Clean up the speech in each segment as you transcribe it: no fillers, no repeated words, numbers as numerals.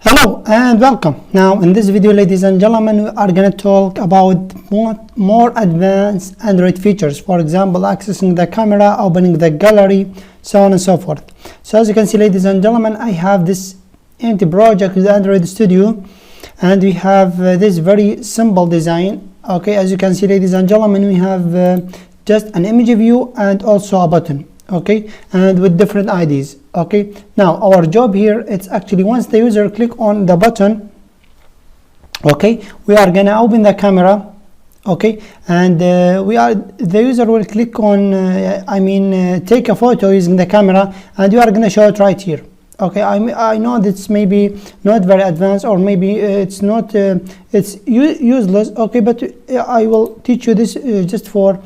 Hello and welcome. Now in this video, ladies and gentlemen, we are going to talk about more advanced Android features. For example, accessing the camera, opening the gallery, so on and so forth. So as you can see, ladies and gentlemen, I have this empty project with Android Studio, and we have this very simple design. Okay, as you can see, ladies and gentlemen, we have just an image view and also a button. Okay, and with different IDs. Okay, now our job here, it's actually once the user click on the button, okay, we are gonna open the camera. Okay, and the user will click on take a photo using the camera, and you are gonna show it right here. Okay, I know that's maybe not very advanced, or maybe it's not it's useless. Okay, but I will teach you this just for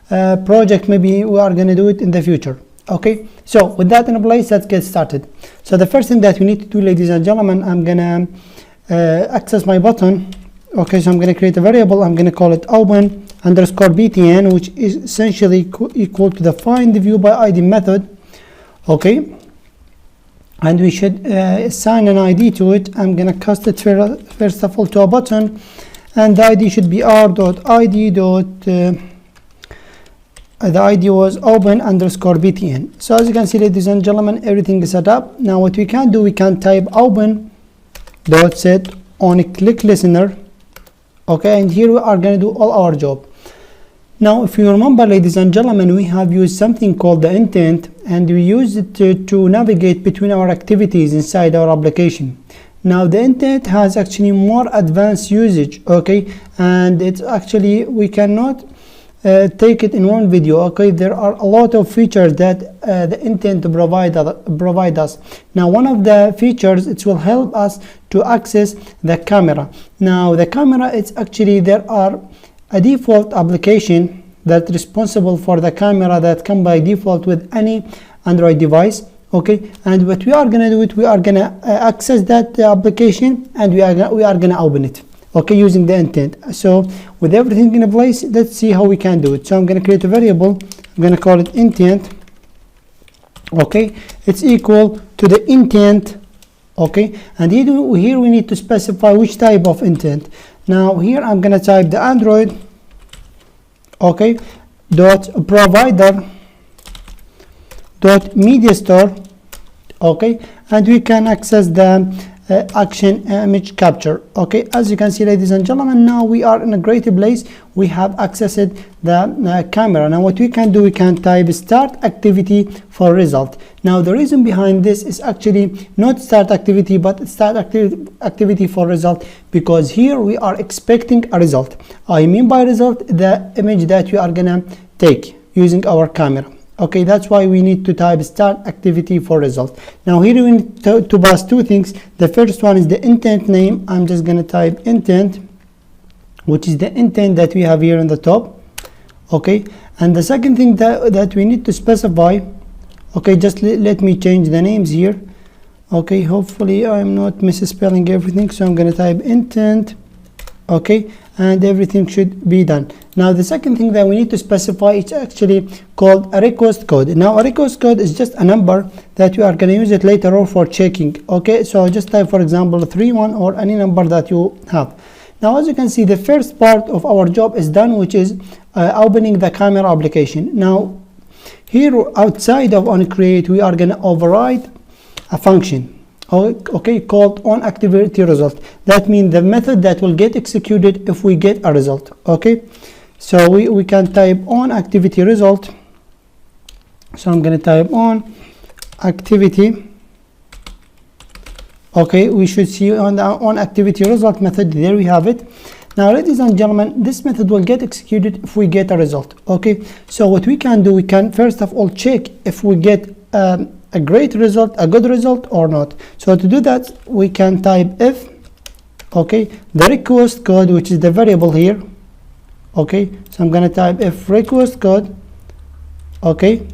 project. Maybe we are going to do it in the future. Okay, so with that in place, let's get started. So the first thing that we need to do, ladies and gentlemen, I'm gonna access my button. Okay, so I'm going to create a variable. I'm going to call it open_btn, which is essentially equal to the find view by id method. Okay, and we should assign an id to it. I'm going to cast it first of all to a button, and the id should be r.id. The ID was open_btn. So as you can see, ladies and gentlemen, everything is set up. Now what we can do, we can type open.set on a click listener. Okay, and here we are going to do all our job. Now if you remember, ladies and gentlemen, we have used something called the intent, and we use it to navigate between our activities inside our application. Now the intent has actually more advanced usage. Okay, and it's actually, we cannot take it in one video. Okay, there are a lot of features that the intent to provide us. Now one of the features, it will help us to access the camera. Now the camera, it's actually, there are a default application that's responsible for the camera that come by default with any Android device. Okay, and what we are gonna do, we are gonna access that application, and we are gonna open it. Okay, using the intent. So with everything in place, let's see how we can do it. So I'm going to create a variable. I'm going to call it intent. Okay, it's equal to the intent. Okay, and here we need to specify which type of intent. Now here I'm going to type the Android. Okay, dot provider dot media store. Okay, and we can access the action image capture. Okay, as you can see, ladies and gentlemen, now we are in a great place. We have accessed the camera. Now what we can do, we can type start activity for result. Now the reason behind this is actually not start activity, but start activity for result, because here we are expecting a result. I mean by result, the image that we are gonna take using our camera. Okay, that's why we need to type start activity for result. Now here we need to pass two things. The first one is the intent name. I'm just going to type intent, which is the intent that we have here on the top. Okay, and the second thing that we need to specify, okay, just let me change the names here. Okay, hopefully I'm not misspelling everything. So I'm going to type intent. Okay, and everything should be done. Now the second thing that we need to specify is actually called a request code. Now a request code is just a number that we are going to use it later on for checking. Okay, so just type, for example, 31 or any number that you have. Now as you can see, the first part of our job is done, which is opening the camera application. Now here outside of onCreate, we are going to override a function, okay, called onActivityResult. That means the method that will get executed if we get a result. Okay, so we can type onActivityResult. So I'm going to type onActivity. Okay, we should see on the onActivityResult method. There we have it. Now ladies and gentlemen, this method will get executed if we get a result. Okay, so what we can do, we can first of all check if we get a great result, a good result or not. So to do that, we can type if, okay, the request code, which is the variable here. Okay, so I'm going to type if request code, okay,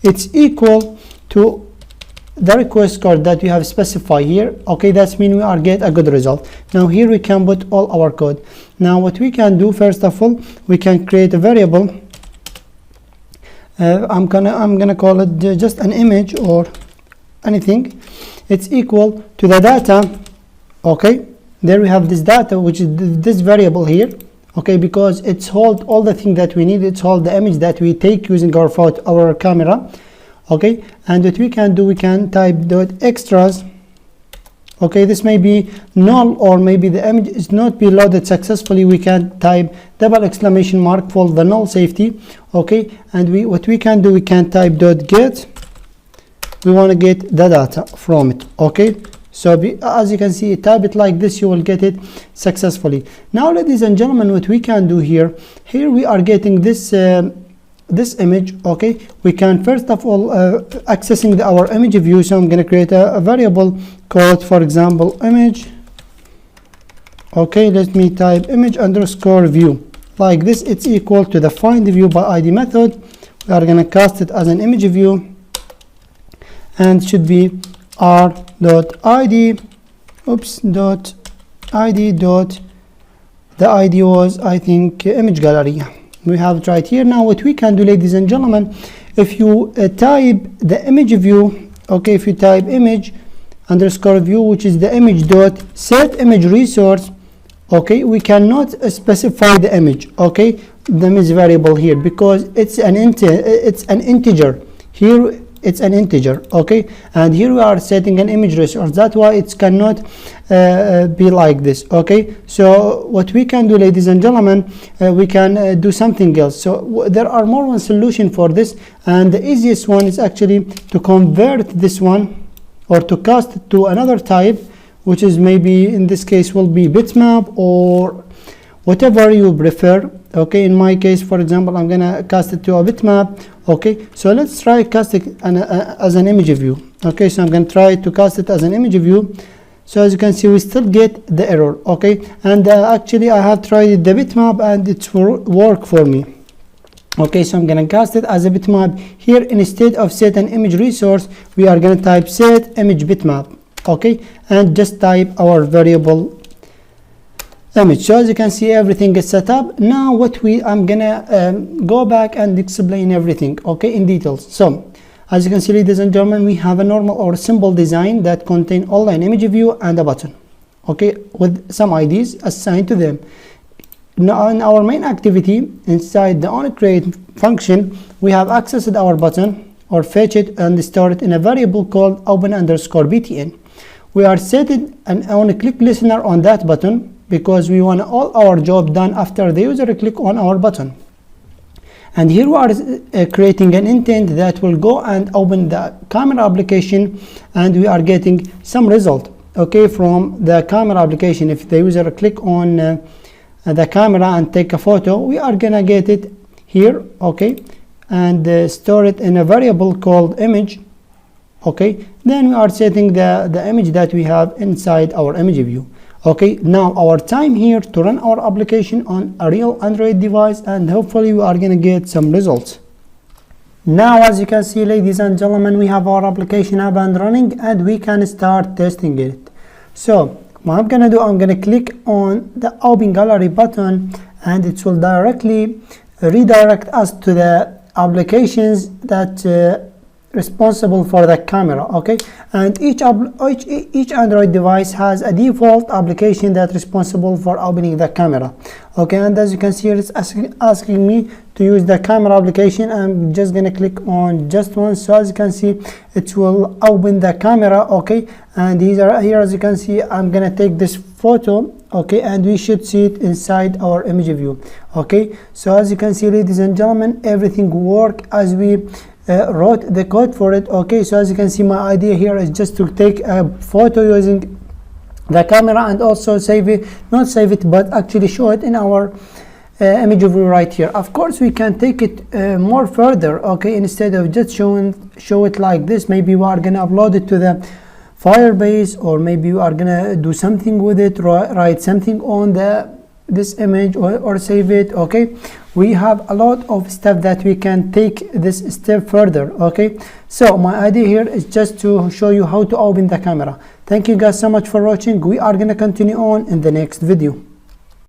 it's equal to the request code that we have specified here. Okay, that's mean we are get a good result. Now here we can put all our code. Now what we can do, first of all, we can create a variable. I'm gonna call it just an image or anything. It's equal to the data Okay, there we have this data, which is this variable here. Okay, because it's hold all the thing that we need. It's hold the image that we take using our photo, our camera. Okay, and what we can do, we can type dot extras. Okay, this may be null, or maybe the image is not be loaded successfully. We can type double exclamation mark for the null safety. Okay, and what we can do, we can type dot get. We want to get the data from it. Okay, so as you can see, type it like this, you will get it successfully. Now, ladies and gentlemen, what we can do here we are getting this this image. Okay, we can first of all accessing our image view. So I'm going to create a variable called, for example, image. Okay, let me type image underscore view like this. It's equal to the find view by ID method. We are going to cast it as an image view, and should be r.id, dot id dot, the id was, I think, image gallery. We have it right here. Now what we can do, ladies and gentlemen, if you type the image view, okay, if you type image underscore view, which is the image dot set image resource, okay, we cannot specify the image, okay, the image variable here, because it's an integer here. It's an integer, okay, and here we are setting an image resource. That's why it cannot be like this. Okay, so what we can do, ladies and gentlemen, we can do something else. So there are more one solution for this, and the easiest one is actually to convert this one, or to cast it to another type, which is maybe in this case will be bitmap or whatever you prefer. Okay, in my case, for example, I'm gonna cast it to a bitmap. Okay, so let's try cast it as an image view. Okay, so I'm gonna try to cast it as an image view. So as you can see, we still get the error. Okay, and actually I have tried the bitmap and it's work for me. Okay, so I'm gonna cast it as a bitmap here. Instead of set an image resource, we are gonna type set image bitmap. Okay, and just type our variable image. So as you can see, everything is set up. Now I'm gonna go back and explain everything, okay, in details. So as you can see, ladies and gentlemen, we have a normal or simple design that contain only an image view and a button, okay, with some IDs assigned to them. Now in our main activity inside the onCreate function, we have accessed our button, or fetch it and store it in a variable called open_btn. We are setting an onClick listener on that button, because we want all our job done after the user click on our button. And here we are creating an intent that will go and open the camera application, and we are getting some result, okay, from the camera application. If the user click on the camera and take a photo, we are gonna get it here, okay, and store it in a variable called image. Okay, then we are setting the image that we have inside our image view. Okay, now our time here to run our application on a real Android device, and hopefully we are going to get some results. Now as you can see, ladies and gentlemen, we have our application up and running, and we can start testing it. So what I'm going to do, I'm going to click on the open gallery button, and it will directly redirect us to the applications that responsible for the camera. Okay, and each Android device has a default application that's responsible for opening the camera. Okay, and as you can see, it's asking me to use the camera application. I'm just gonna click on just one. So as you can see, it will open the camera. Okay, and here as you can see, I'm gonna take this photo. Okay, and we should see it inside our image view. Okay, so as you can see, ladies and gentlemen, everything work as we wrote the code for it. Okay, so as you can see, my idea here is just to take a photo using the camera, and also save it, not save it, but actually show it in our image view right here. Of course, we can take it more further. Okay, instead of just show it like this, maybe we are gonna upload it to the Firebase, or maybe you are gonna do something with it, write something on this image, or save it. Okay, we have a lot of stuff that we can take this step further. Okay, so my idea here is just to show you how to open the camera. Thank you guys so much for watching. We are gonna continue on in the next video.